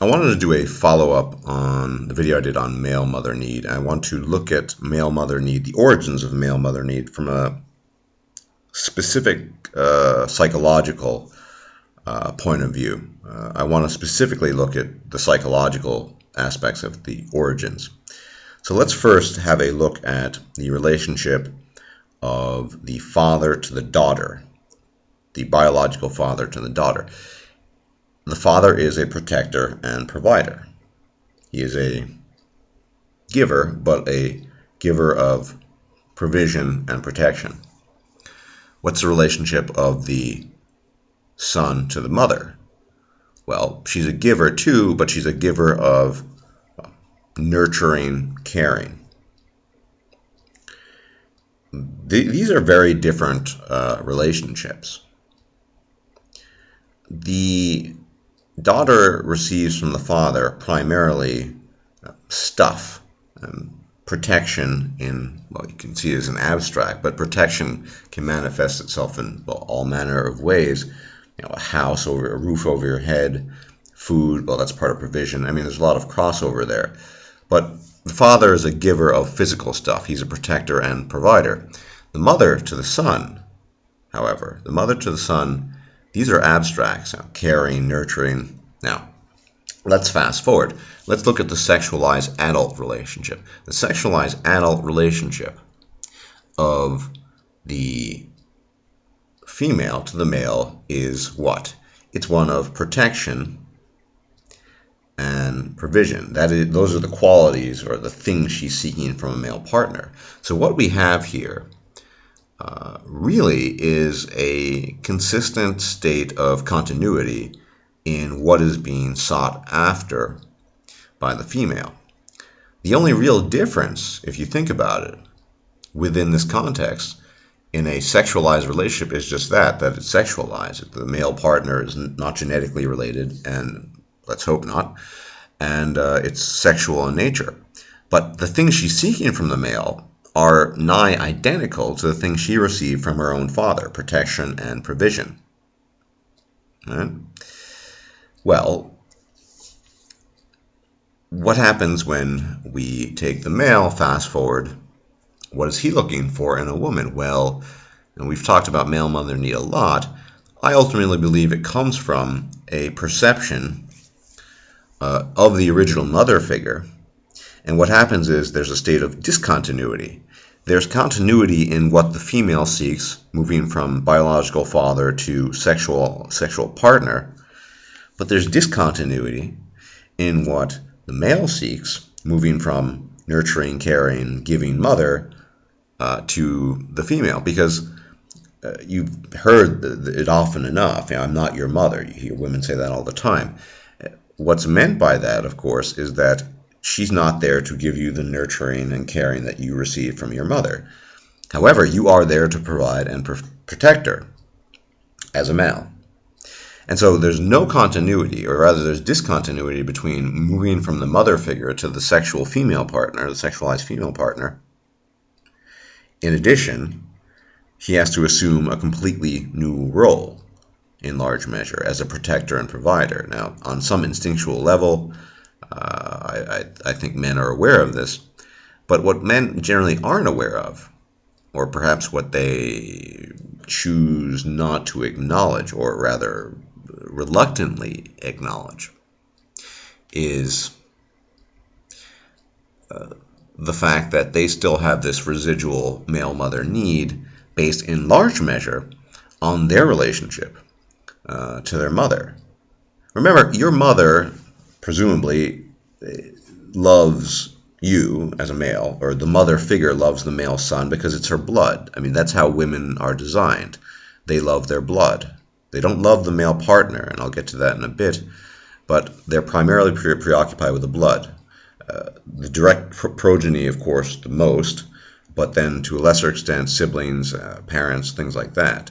I wanted to do a follow-up on the video I did on male mother need. I want to look at male mother need, the origins of male mother need, from a specific psychological point of view. I want to specifically look at the psychological aspects of the origins. So let's first have a look at the relationship of the father to the daughter, the biological father to the daughter. The father is a protector and provider. He is a giver, but a giver of provision and protection. What's the relationship of the son to the mother? Well, she's a giver too, but she's a giver of nurturing, caring. These are very different relationships. The daughter receives from the father primarily stuff and protection in, well, you can see it as an abstract, but protection can manifest itself in, well, all manner of ways. You know, a house over, a roof over your head, food, well, that's part of provision. I mean, there's a lot of crossover there. But the father is a giver of physical stuff. He's a protector and provider. The mother to the son, however, the mother to the son, these are abstracts, caring, nurturing. Now, let's fast forward. Let's look at the sexualized adult relationship. The sexualized adult relationship of the female to the male is what? It's one of protection and provision. That is, those are the qualities or the things she's seeking from a male partner. So what we have here really is a consistent state of continuity in what is being sought after by the female. The only real difference, if you think about it, within this context, in a sexualized relationship is just that it's sexualized. The male partner is not genetically related, and let's hope not, and it's sexual in nature. But the things she's seeking from the male are nigh identical to the things she received from her own father, protection and provision. Right? Well, what happens when we take the male, fast forward, what is he looking for in a woman? Well, and we've talked about male mother need a lot. I ultimately believe it comes from a perception of the original mother figure. And what happens is there's a state of discontinuity. There's continuity in what the female seeks, moving from biological father to sexual partner. But there's discontinuity in what the male seeks, moving from nurturing, caring, giving mother to the female. Because you've heard it often enough, I'm not your mother. You hear women say that all the time. What's meant by that, of course, is that she's not there to give you the nurturing and caring that you received from your mother. However, you are there to provide and protect her as a male. And so there's no continuity, or rather there's discontinuity between moving from the mother figure to the sexual female partner, the sexualized female partner. In addition, he has to assume a completely new role, in large measure, as a protector and provider. Now, on some instinctual level, I think men are aware of this, but what men generally aren't aware of, or perhaps what they choose not to acknowledge, or rather reluctantly acknowledge, is the fact that they still have this residual male-mother need based in large measure on their relationship to their mother. Remember, your mother presumably loves you as a male, or the mother figure loves the male son because it's her blood. I mean, that's how women are designed. They love their blood. They don't love the male partner, and I'll get to that in a bit, but they're primarily preoccupied with the blood. The direct progeny, of course, the most, but then to a lesser extent, siblings, parents, things like that.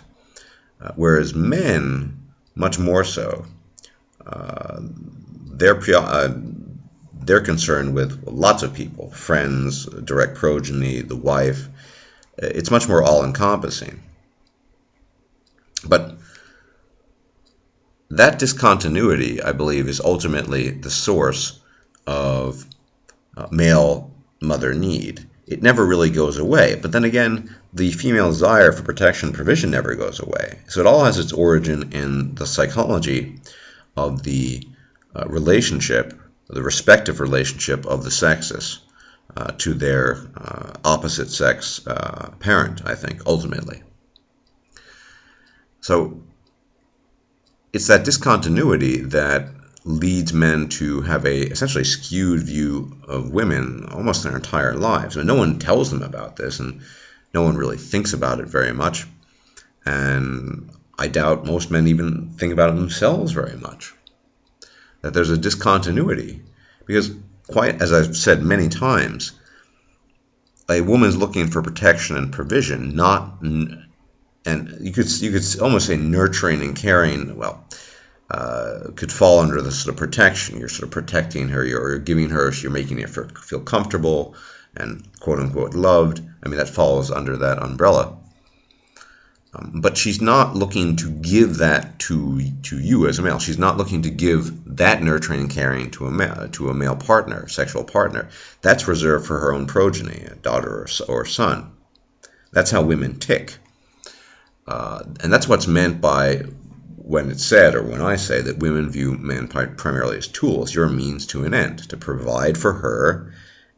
Whereas men, much more so, they're concerned with lots of people, friends, direct progeny, the wife. It's much more all-encompassing. But that discontinuity, I believe, is ultimately the source of male mother need. It never really goes away. But then again, the female desire for protection and provision never goes away. So it all has its origin in the psychology of the relationship, the respective relationship of the sexes to their opposite sex parent, I think, ultimately. So it's that discontinuity that leads men to have a essentially skewed view of women almost their entire lives. I mean, no one tells them about this, and no one really thinks about it very much. And I doubt most men even think about it themselves very much. That there's a discontinuity. Because, quite as I've said many times, a woman's looking for protection and provision, not, and you could almost say nurturing and caring, well, could fall under the sort of protection. You're sort of protecting her, you're giving her, you're making her feel comfortable and quote-unquote loved. I mean, that falls under that umbrella. But she's not looking to give that to you as a male. She's not looking to give that nurturing and caring to a male partner, sexual partner. That's reserved for her own progeny, a daughter or son. That's how women tick. And that's what's meant by when it's said, or when I say, that women view men primarily as tools. You're a means to an end, to provide for her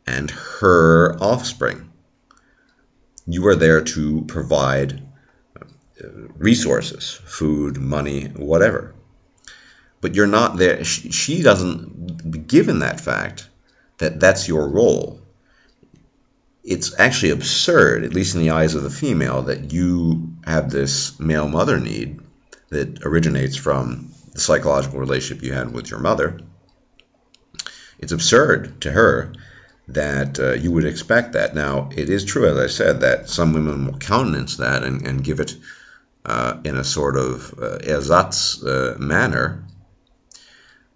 and her offspring. You are there to provide resources, food, money, whatever. But you're not there. She doesn't, given that fact, that that's your role. It's actually absurd, at least in the eyes of the female, that you have this male mother need that originates from the psychological relationship you had with your mother. It's absurd to her that you would expect that. Now, it is true, as I said, that some women will countenance that and give it in a sort of ersatz manner,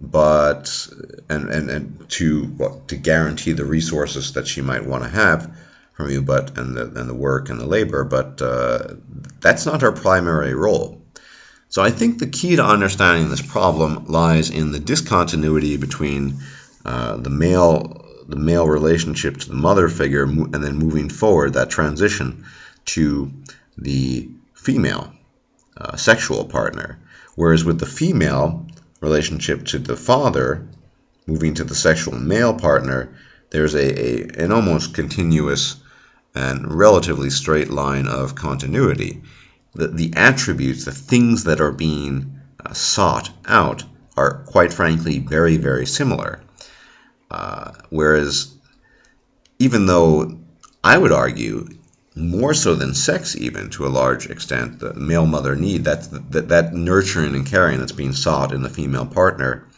but and to guarantee the resources that she might want to have from you, but and the work and the labor, but that's not her primary role. So I think the key to understanding this problem lies in the discontinuity between the male relationship to the mother figure, and then moving forward, that transition to the female sexual partner. Whereas with the female relationship to the father, moving to the sexual male partner, there's an almost continuous and relatively straight line of continuity. The attributes, the things that are being sought out, are quite frankly very, very similar. Whereas, even though I would argue, more so than sex even, to a large extent, the male mother need, that nurturing and caring that's being sought in the female partner,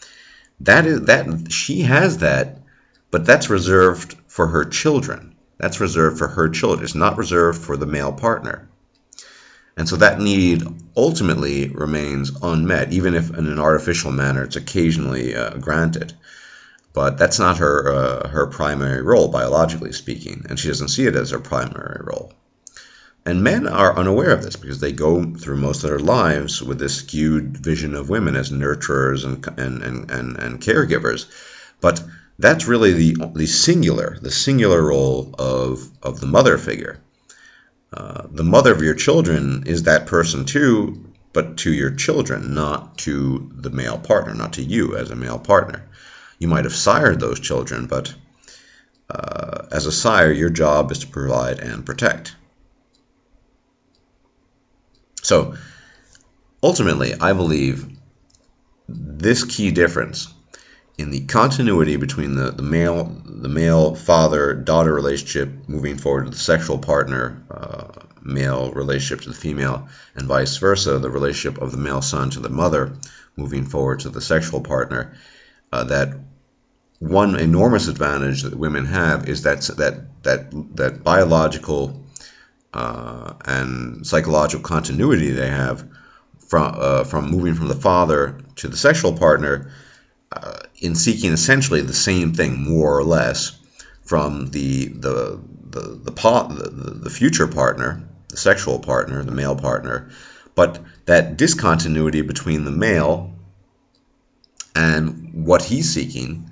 that she has that, but that's reserved for her children. That's reserved for her children. It's not reserved for the male partner. And so that need ultimately remains unmet, even if in an artificial manner it's occasionally granted. But that's not her primary role, biologically speaking, and she doesn't see it as her primary role. And men are unaware of this because they go through most of their lives with this skewed vision of women as nurturers and caregivers. But that's really the singular role of the mother figure. The mother of your children is that person too, but to your children, not to the male partner, not to you as a male partner. You might have sired those children, but as a sire, your job is to provide and protect. So, ultimately, I believe this key difference in the continuity between the male father-daughter relationship moving forward to the sexual partner, male relationship to the female, and vice versa, the relationship of the male son to the mother moving forward to the sexual partner, that one enormous advantage that women have is that biological and psychological continuity they have from moving from the father to the sexual partner, in seeking essentially the same thing, more or less, from the future partner, the sexual partner, the male partner, but that discontinuity between the male and what he's seeking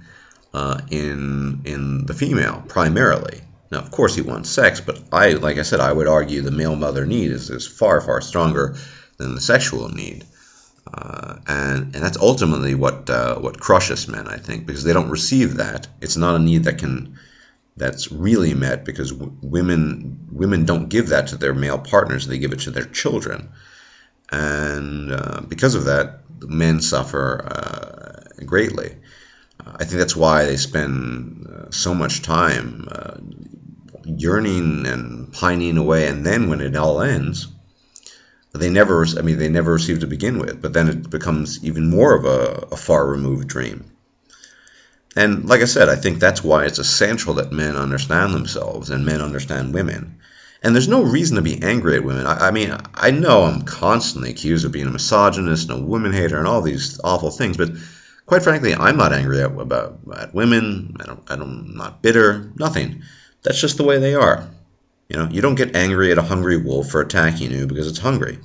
in the female primarily. Now, of course, he wants sex, but like I said, I would argue the male mother need is far, far stronger than the sexual need, and that's ultimately what crushes men, I think, because they don't receive that. It's not a need that's really met, because women don't give that to their male partners; they give it to their children, and because of that, men suffer greatly. I think that's why they spend so much time yearning and pining away, and then when it all ends, they never receive to begin with, but then it becomes even more of a far removed dream. And like I said, I think that's why it's essential that men understand themselves and men understand women. And there's no reason to be angry at women. I know I'm constantly accused of being a misogynist and a woman hater and all these awful things, but quite frankly, I'm not angry at women. I'm not bitter, nothing. That's just the way they are. You don't get angry at a hungry wolf for attacking you because it's hungry.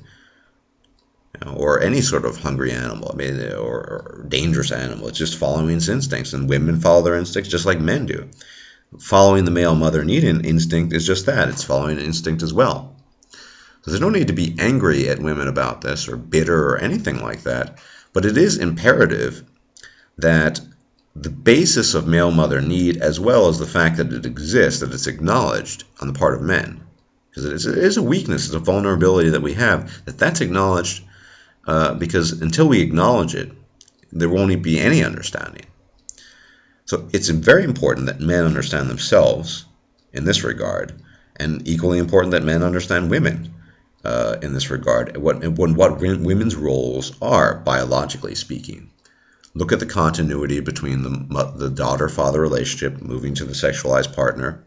Or any sort of hungry animal, or dangerous animal. It's just following its instincts, and women follow their instincts just like men do. Following the male mother need instinct is just that. It's following an instinct as well. So there's no need to be angry at women about this, or bitter, or anything like that. But it is imperative that the basis of male mother need, as well as the fact that it exists, that it's acknowledged on the part of men, because it is a weakness, it's a vulnerability that we have, that's acknowledged, because until we acknowledge it, there won't be any understanding. So it's very important that men understand themselves in this regard, and equally important that men understand women in this regard, what women's roles are, biologically speaking. Look at the continuity between the daughter-father relationship moving to the sexualized partner,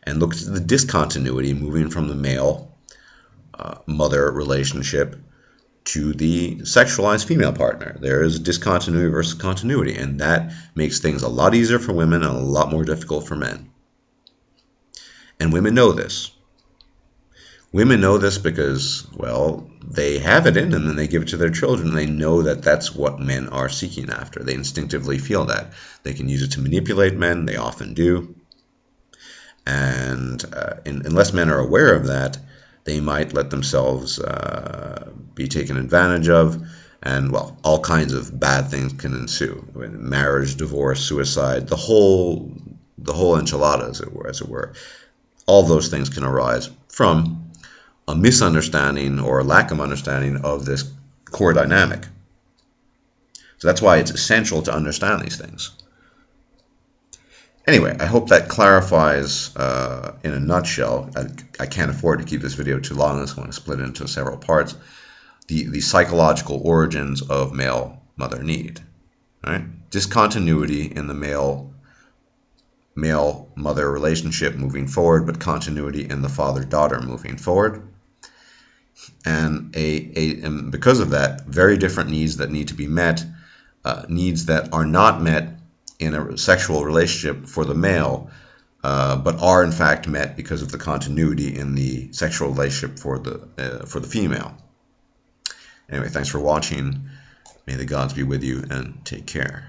and look at the discontinuity moving from the male-mother relationship to the sexualized female partner. There is discontinuity versus continuity, and that makes things a lot easier for women and a lot more difficult for men. And women know this. Women know this because, well, they have it in them and they give it to their children, and they know that that's what men are seeking after. They instinctively feel that. They can use it to manipulate men. They often do. And unless men are aware of that, they might let themselves be taken advantage of, and, well, all kinds of bad things can ensue. Marriage, divorce, suicide, the whole enchilada, as it were. All those things can arise from a misunderstanding or lack of understanding of this core dynamic. So that's why it's essential to understand these things. Anyway, I hope that clarifies in a nutshell. I can't afford to keep this video too long. I'm going to split it into several parts. The psychological origins of male-mother need. Right? Discontinuity in the male-mother relationship moving forward, but continuity in the father-daughter moving forward. And because of that, very different needs that need to be met, needs that are not met in a sexual relationship for the male, but are in fact met because of the continuity in the sexual relationship for the female. Anyway, thanks for watching. May the gods be with you, and take care.